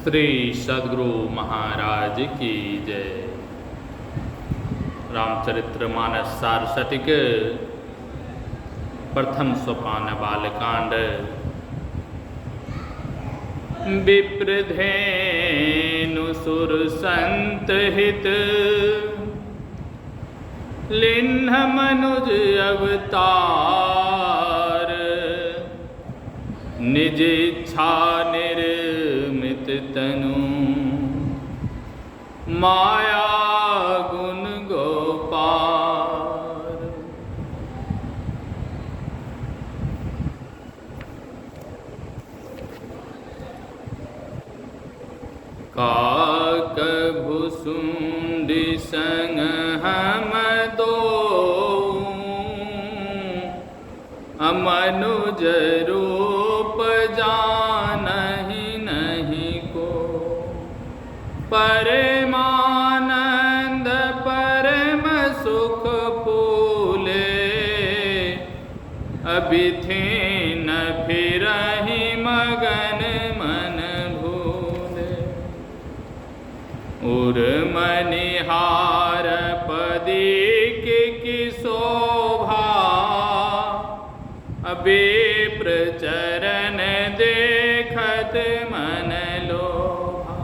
श्री सद्गुरु महाराज की जय। रामचरितमानस सारस्वतिक प्रथम सोपान बालकांड। विप्रधेनु सुर संत हित लिन्ह मनुज अवतार। निज इच्छा निर्मित तनु माया गुण गोपार। काकभु सुंडी संग हम दो मनुज रूप जानहि नहीं को। परमानंद परम सुख फूले अभी थे न फिरहि मगन मन भूले। उर मनिहार पदी की शोभा विप्र चरण देखत मन लोभा।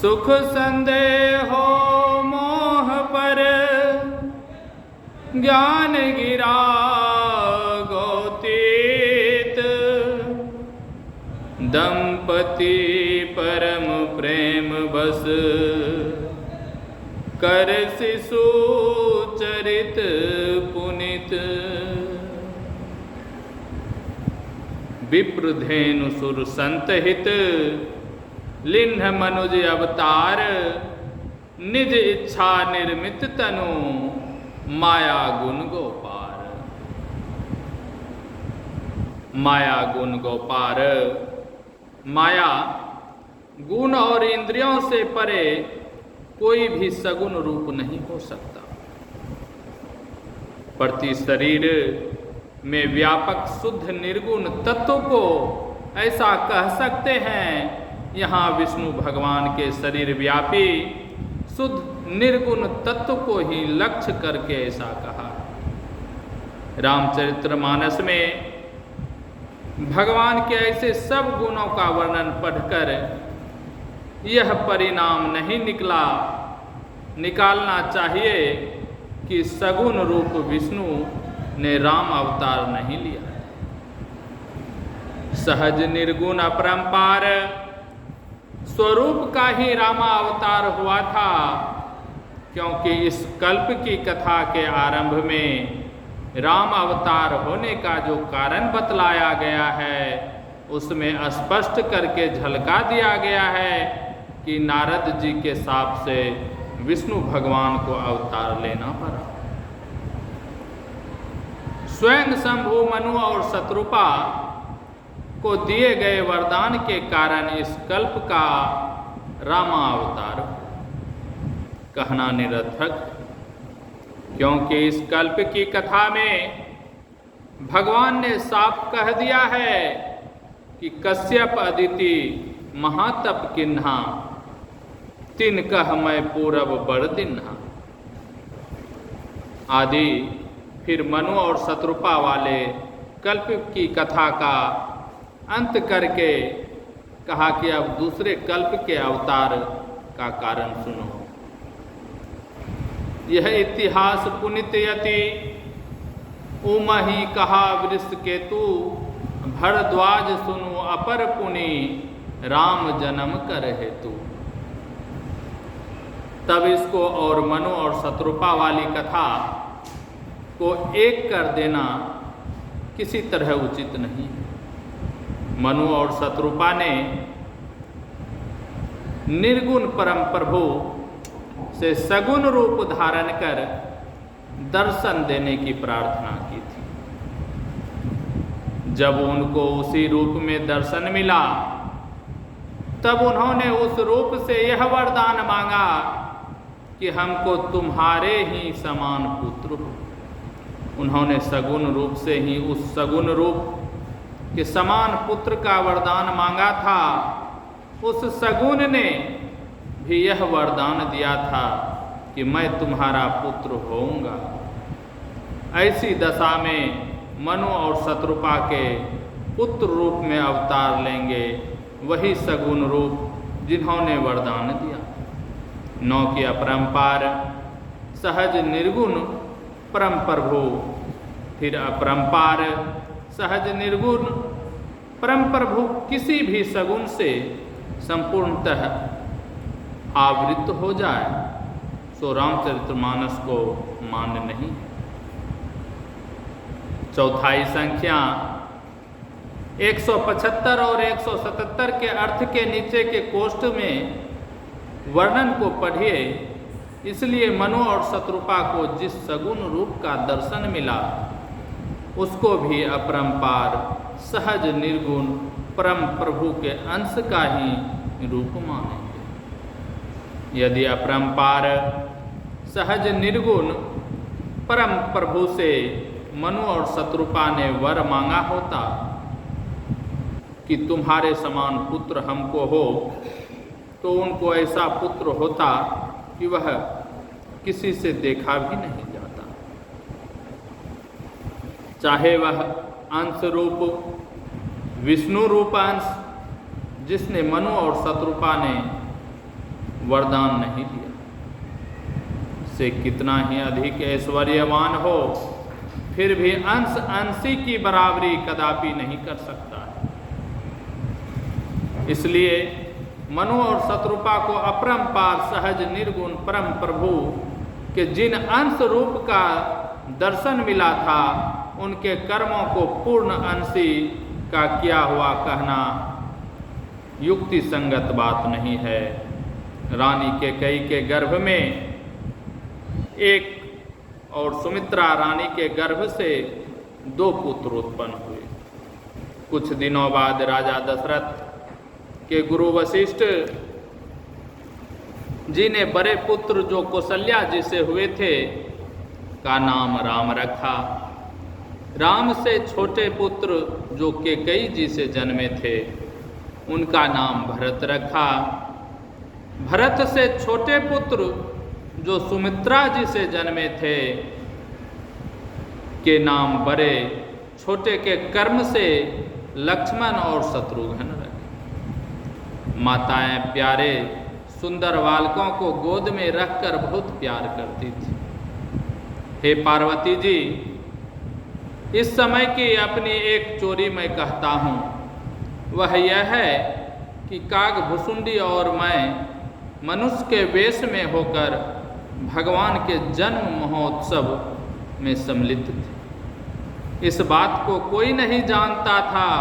सुख संदेह मोह पर ज्ञान गिरा गौतीत। दंपति परम प्रेम बस कर शिशु चरित पुनित। विप्रधेनु सुर संत हित लिन्ह मनुज अवतार। निज इच्छा निर्मित तनु माया गुण गोपार। माया गुण गोपार। माया गुण और इंद्रियों से परे कोई भी सगुण रूप नहीं हो सकता। प्रति शरीर में व्यापक शुद्ध निर्गुण तत्व को ऐसा कह सकते हैं। यहाँ विष्णु भगवान के शरीर व्यापी शुद्ध निर्गुण तत्व को ही लक्ष्य करके ऐसा कहा। रामचरितमानस में भगवान के ऐसे सब गुणों का वर्णन पढ़कर यह परिणाम नहीं निकालना चाहिए कि सगुण रूप विष्णु ने राम अवतार नहीं लिया। सहज निर्गुण अपरंपार स्वरूप का ही रामा अवतार हुआ था। क्योंकि इस कल्प की कथा के आरंभ में राम अवतार होने का जो कारण बतलाया गया है उसमें स्पष्ट करके झलका दिया गया है कि नारद जी के शाप से विष्णु भगवान को अवतार लेना पड़ा। स्वयं शंभु मनु और शत्रुपा को दिए गए वरदान के कारण इस कल्प का रामा अवतार कहना निरर्थक। क्योंकि इस कल्प की कथा में भगवान ने साफ कह दिया है कि कश्यप अदिति महातप किन्हा तिन कह मैं पूरब बड़ दिन्हा आदि। फिर मनु और शत्रुपा वाले कल्प की कथा का अंत करके कहा कि अब दूसरे कल्प के अवतार का कारण सुनो। यह इतिहास पुनित यति उमहि कहा वृष केतु। भरद्वाज सुनु अपर पुनि राम जन्म कर हेतु। तब इसको और मनु और शत्रुपा वाली कथा को एक कर देना किसी तरह उचित नहीं। मनु और शत्रुपा ने निर्गुण परम प्रभु से सगुण रूप धारण कर दर्शन देने की प्रार्थना की थी। जब उनको उसी रूप में दर्शन मिला तब उन्होंने उस रूप से यह वरदान मांगा कि हमको तुम्हारे ही समान पुत्र हो। उन्होंने सगुण रूप से ही उस सगुण रूप के समान पुत्र का वरदान मांगा था, उस सगुन ने भी यह वरदान दिया था कि मैं तुम्हारा पुत्र होऊंगा। ऐसी दशा में मनु और शत्रुपा के पुत्र रूप में अवतार लेंगे वही सगुन रूप जिन्होंने वरदान दिया। 9 की अपरंपार सहज निर्गुण परम प्रभु, फिर अपरंपार सहज निर्गुण परम प्रभु किसी भी सगुन से संपूर्णतः आवृत हो जाए सो रामचरितमानस को मान्य नहीं। चौथाई संख्या 175 और 177 के अर्थ के नीचे के कोष्ठ में वर्णन को पढ़िए। इसलिए मनु और शत्रुपा को जिस सगुन रूप का दर्शन मिला उसको भी अपरंपार सहज निर्गुण परम प्रभु के अंश का ही रूप मानेंगे। यदि अपरंपार सहज निर्गुण परम प्रभु से मनु और शत्रुपा ने वर मांगा होता कि तुम्हारे समान पुत्र हमको हो, तो उनको ऐसा पुत्र होता कि वह किसी से देखा भी नहीं जाता, चाहे वह अंश रूप विष्णु रूप अंश जिसने मनु और शत्रुपा ने वरदान नहीं दिया से कितना ही अधिक ऐश्वर्यवान हो, फिर भी अंश अंशी की बराबरी कदापि नहीं कर सकता। इसलिए मनु और शत्रुपा को अपरंपार सहज निर्गुण परम प्रभु के जिन अंश रूप का दर्शन मिला था उनके कर्मों को पूर्ण अंशी का किया हुआ कहना युक्ति संगत बात नहीं है। रानी कैकेयी के गर्भ में एक और सुमित्रा रानी के गर्भ से 2 पुत्र उत्पन्न हुए। कुछ दिनों बाद राजा दशरथ के गुरु वशिष्ठ जी ने बड़े पुत्र जो कौशल्या जी से हुए थे का नाम राम रखा। राम से छोटे पुत्र जो कैकेयी जी से जन्मे थे उनका नाम भरत रखा। भरत से छोटे पुत्र जो सुमित्रा जी से जन्मे थे के नाम बड़े, छोटे के कर्म से लक्ष्मण और शत्रुघ्न रखे। माताएं प्यारे सुंदर बालकों को गोद में रखकर बहुत प्यार करती थी। हे पार्वती जी, इस समय की अपनी एक चोरी मैं कहता हूँ, वह यह है कि कागभुसुंडी और मैं मनुष्य के वेश में होकर भगवान के जन्म महोत्सव में सम्मिलित थे। इस बात को कोई नहीं जानता था।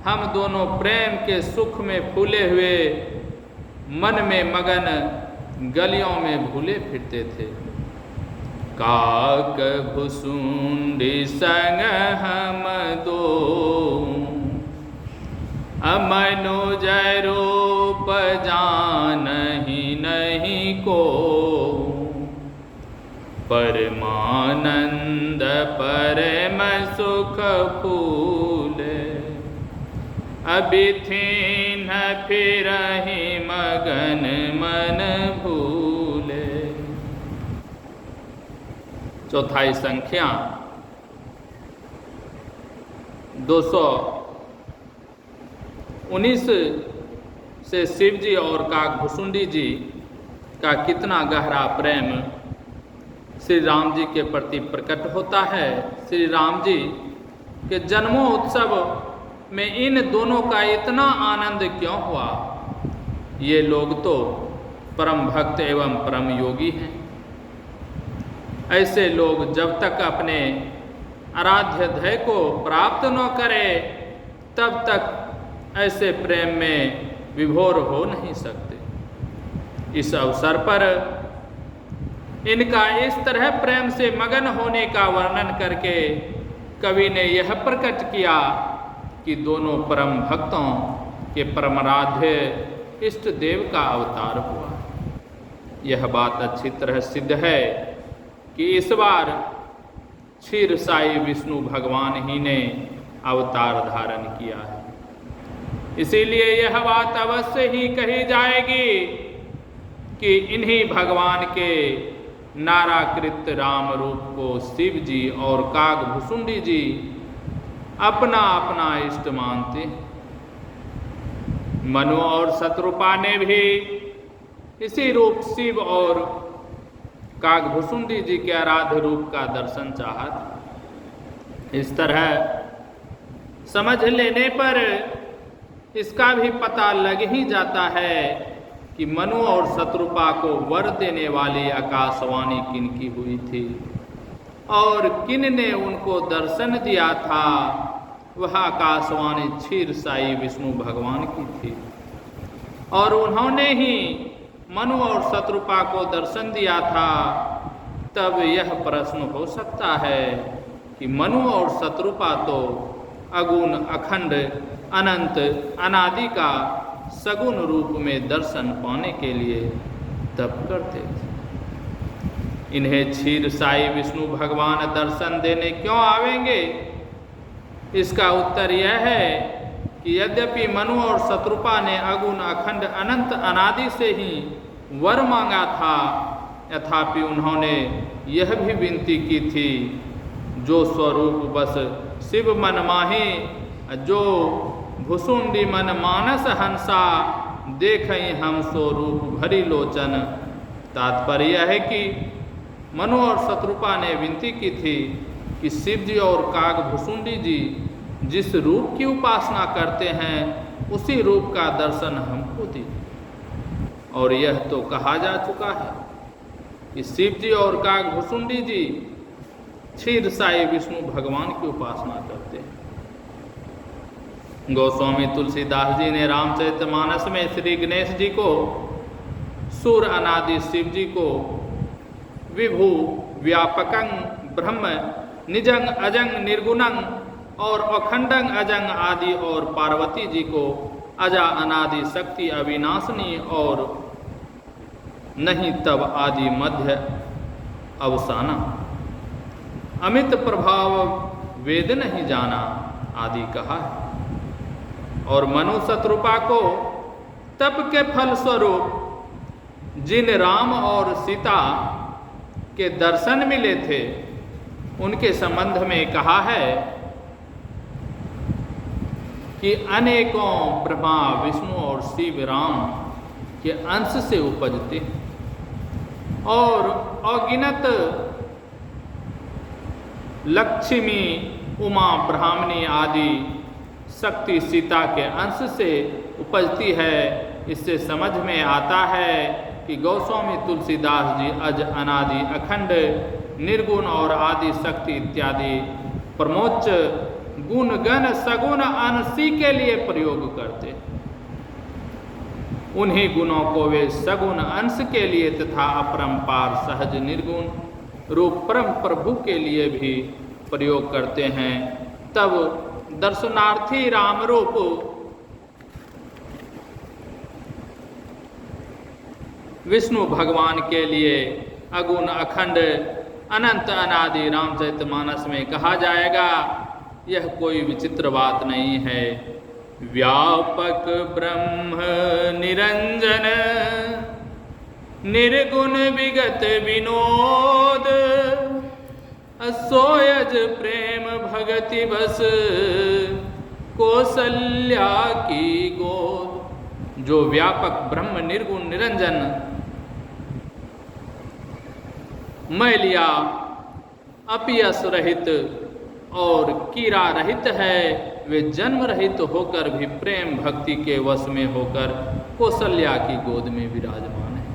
हम दोनों प्रेम के सुख में फूले हुए मन में मगन गलियों में भूले फिरते थे। कागभुसुंडी संग हम दो अमनुज रूप जानहि नहीं को, परमानंद परम सुख फूले अबिथिन फिरहि मगन मन भूले। चौथाई संख्या 219 से शिव जी और कागभुसुंडी जी का कितना गहरा प्रेम श्री राम जी के प्रति प्रकट होता है। श्री राम जी के जन्मोत्सव में इन दोनों का इतना आनंद क्यों हुआ? ये लोग तो परम भक्त एवं परम योगी हैं। ऐसे लोग जब तक अपने आराध्य ध्येय को प्राप्त न करें तब तक ऐसे प्रेम में विभोर हो नहीं सकते। इस अवसर पर इनका इस तरह प्रेम से मगन होने का वर्णन करके कवि ने यह प्रकट किया कि दोनों परम भक्तों के परमाराध्य इष्ट देव का अवतार हुआ। यह बात अच्छी तरह सिद्ध है कि इस बार क्षीर साई विष्णु भगवान ही ने अवतार धारण किया है। इसीलिए यह बात अवश्य ही कही जाएगी कि इन्हीं भगवान के नाराकृत राम रूप को शिव जी और कागभुसुंडी जी अपना अपना इष्ट मानते। मनु और शत्रुपा ने भी इसी रूप शिव और कागभुसुंडी जी के आराध्य रूप का दर्शन चाहा। इस तरह समझ लेने पर इसका भी पता लग ही जाता है कि मनु और शत्रुपा को वर देने वाली आकाशवाणी किन की हुई थी और किन ने उनको दर्शन दिया था। वह आकाशवाणी क्षीर साई विष्णु भगवान की थी और उन्होंने ही मनु और शत्रुपा को दर्शन दिया था। तब यह प्रश्न हो सकता है कि मनु और शत्रुपा तो अगुण अखंड अनंत अनादि का सगुण रूप में दर्शन पाने के लिए तप करते थे। इन्हें क्षीर साई विष्णु भगवान दर्शन देने क्यों आवेंगे? इसका उत्तर यह है कि यद्यपि मनु और शत्रुपा ने अगुण अखंड अनंत अनादि से ही वर मांगा था, तथापि उन्होंने यह भी विनती की थी, जो स्वरूप बस शिव मन माहे, जो भुसुंडी मन मानस हंसा, देखई हम स्वरूप भरी लोचन। तात्पर्य है कि मनु और शत्रुपा ने विनती की थी कि शिव जी और कागभुसुंडी जी जिस रूप की उपासना करते हैं उसी रूप का दर्शन हमको दी। और यह तो कहा जा चुका है कि शिव जी और कागभुसुंडी जी क्षीर साई विष्णु भगवान की उपासना करते हैं। गोस्वामी तुलसीदास जी ने रामचरितमानस में श्री गणेश जी को, सूर अनादि शिव जी को, विभु व्यापकं ब्रह्म निजंग अजंग निर्गुणंग और अखंडंग अजंग आदि और पार्वती जी को अजा अनादि शक्ति अविनाशनी और नहीं तब आदि मध्य अवसाना, अमित प्रभाव वेद नहीं जाना आदि कहा है। और मनु शत्रुपा को तप के फल स्वरूप जिन राम और सीता के दर्शन मिले थे उनके संबंध में कहा है कि अनेकों ब्रह्मा विष्णु और शिव राम के अंश से उपजते और अगिनत लक्ष्मी उमा ब्राह्मणी आदि शक्ति सीता के अंश से उपजती है। इससे समझ में आता है कि गोस्वामी तुलसीदास जी अज अनादि अखंड निर्गुण और आदि शक्ति इत्यादि परमोच्च गुण गण सगुण अंशी के लिए प्रयोग करते। उन्हीं गुणों को वे सगुण अंश के लिए तथा अपरंपार सहज निर्गुण रूप परम प्रभु के लिए भी प्रयोग करते हैं। तब दर्शनार्थी राम रूप विष्णु भगवान के लिए अगुण अखंड अनंत अनादि रामचरितमानस में कहा जाएगा। यह कोई विचित्र बात नहीं है। व्यापक ब्रह्म निरंजन निर्गुण विगत विनोद, सोयज प्रेम भगति बस कौशल्या की गोद। जो व्यापक ब्रह्म निर्गुण निरंजन मैलिया अपयस रहित और कीड़ा रहित है, वे जन्म रहित होकर भी प्रेम भक्ति के वश में होकर कौशल्या की गोद में विराजमान है।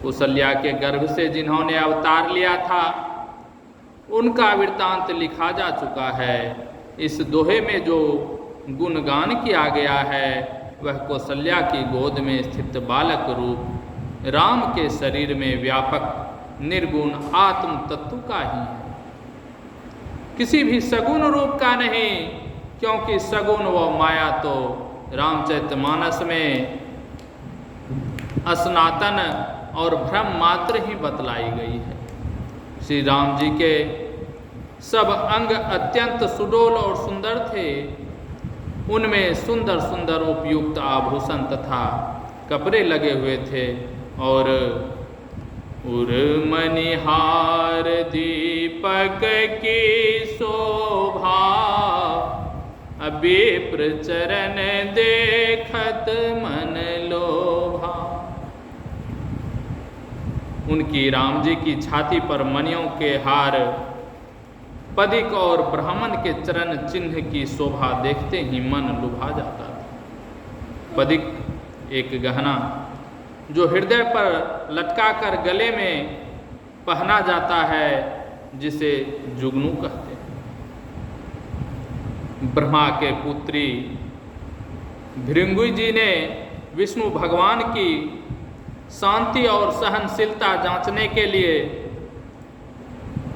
कौशल्या के गर्भ से जिन्होंने अवतार लिया था उनका वृत्तांत लिखा जा चुका है। इस दोहे में जो गुणगान किया गया है वह कौशल्या की गोद में स्थित बालक रूप राम के शरीर में व्यापक निर्गुण आत्म तत्व का ही है, किसी भी सगुण रूप का नहीं, क्योंकि सगुण व माया तो रामचरितमानस में असनातन और भ्रम मात्र ही बतलाई गई है। श्री राम जी के सब अंग अत्यंत सुडोल और सुंदर थे। उनमें सुंदर सुंदर उपयुक्त आभूषण तथा कपड़े लगे हुए थे और उर्मनिहार दीपक की शोभा, विप्र चरण देखत मन लोभा। उनकी राम जी की छाती पर मणियों के हार, पदिक और ब्राह्मण के चरण चिन्ह की शोभा देखते ही मन लुभा जाता था। पदिक एक गहना जो हृदय पर लटकाकर गले में पहना जाता है, जिसे जुगनू कहते हैं। ब्रह्मा के पुत्री भृंगु जी ने विष्णु भगवान की शांति और सहनशीलता जांचने के लिए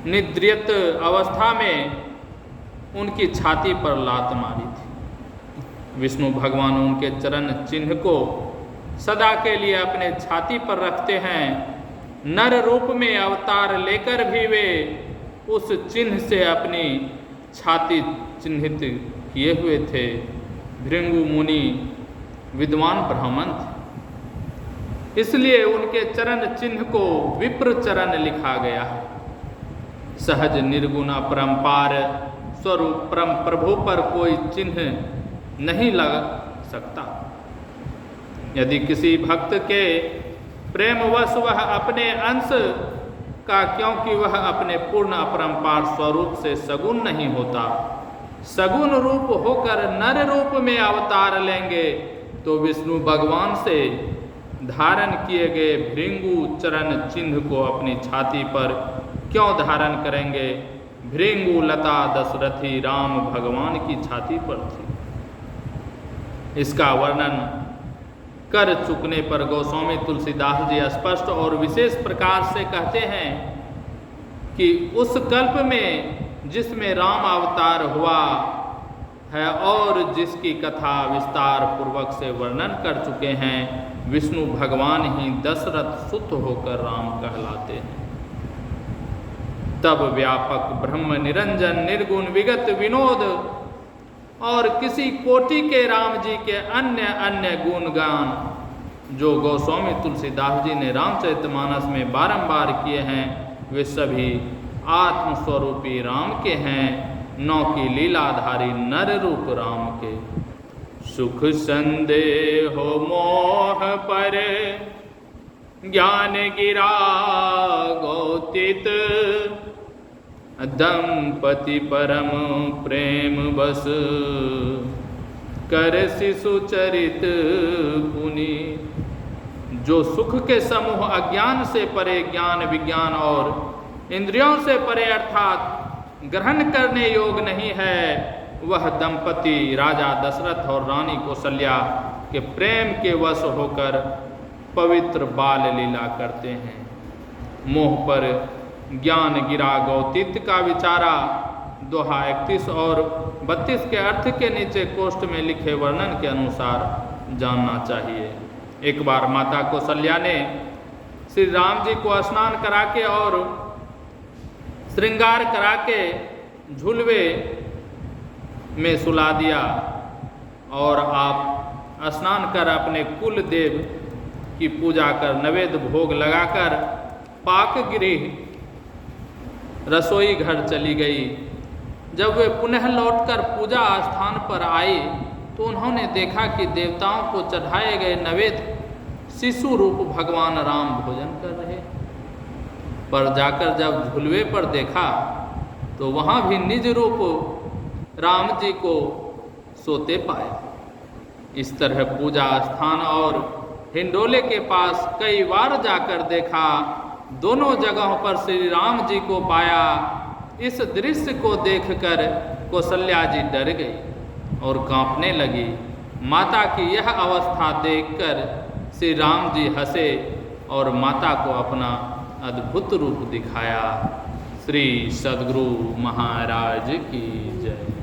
निद्रित अवस्था में उनकी छाती पर लात मारी थी। विष्णु भगवान उनके चरण चिन्ह को सदा के लिए अपने छाती पर रखते हैं। नर रूप में अवतार लेकर भी वे उस चिन्ह से अपनी छाती चिन्हित किए हुए थे। भृंगु मुनि विद्वान ब्राह्मण थे, इसलिए उनके चरण चिन्ह को विप्र चरण लिखा गया है। सहज निर्गुण अपरंपार स्वरूप परम प्रभु पर कोई चिन्ह नहीं लग सकता। यदि किसी भक्त के प्रेमवश वह अपने अंश का, क्योंकि वह अपने पूर्ण अपरंपार स्वरूप से सगुण नहीं होता, सगुण रूप होकर नर रूप में अवतार लेंगे तो विष्णु भगवान से धारण किए गए भृंगु चरण चिन्ह को अपनी छाती पर क्यों धारण करेंगे। भृंगु लता दशरथी राम भगवान की छाती पर थी। इसका वर्णन कर चुकने पर गोस्वामी तुलसीदास जी स्पष्ट और विशेष प्रकार से कहते हैं कि उस कल्प में जिसमें राम अवतार हुआ है और जिसकी कथा विस्तार पूर्वक से वर्णन कर चुके हैं, विष्णु भगवान ही दशरथ सुत होकर राम कहलाते हैं। तब व्यापक ब्रह्म निरंजन निर्गुण विगत विनोद और किसी कोटि के राम जी के अन्य अन्य गुणगान जो गोस्वामी तुलसीदास जी ने रामचरितमानस में बारंबार किए हैं, वे सभी आत्मस्वरूपी राम के हैं, नौ की लीलाधारी नर रूप राम के। सुख संदेह मोह पर ज्ञान गिरा गौतित, दंपति परम प्रेम बस कर शिशु चरित पुनि। जो सुख के समूह अज्ञान से परे ज्ञान विज्ञान और इंद्रियों से परे अर्थात ग्रहण करने योग नहीं है, वह दंपति राजा दशरथ और रानी कौशल्या के प्रेम के वश होकर पवित्र बाल लीला करते हैं। मोह पर ज्ञान गिरा गौतित का विचारा दोहा 31 और 32 के अर्थ के नीचे कोष्ठ में लिखे वर्णन के अनुसार जानना चाहिए। एक बार माता कौशल्या ने श्री राम जी को स्नान करा के और श्रृंगार करा के झुलवे में सुला दिया और आप स्नान कर अपने कुल देव की पूजा कर नैवेद्य भोग लगाकर पाक गृह रसोई घर चली गई। जब वे पुनः लौटकर पूजा स्थान पर आई तो उन्होंने देखा कि देवताओं को चढ़ाए गए नैवेद्य शिशु रूप भगवान राम भोजन कर रहे। पर जाकर जब झुलवे पर देखा तो वहाँ भी निज रूप राम जी को सोते पाया। इस तरह पूजा स्थान और हिंडोले के पास कई बार जाकर देखा, दोनों जगहों पर श्री राम जी को पाया। इस दृश्य को देखकर कौशल्या जी डर गई और कांपने लगी। माता की यह अवस्था देखकर श्री राम जी हंसे और माता को अपना अद्भुत रूप दिखाया। श्री सद्गुरु महाराज की जय।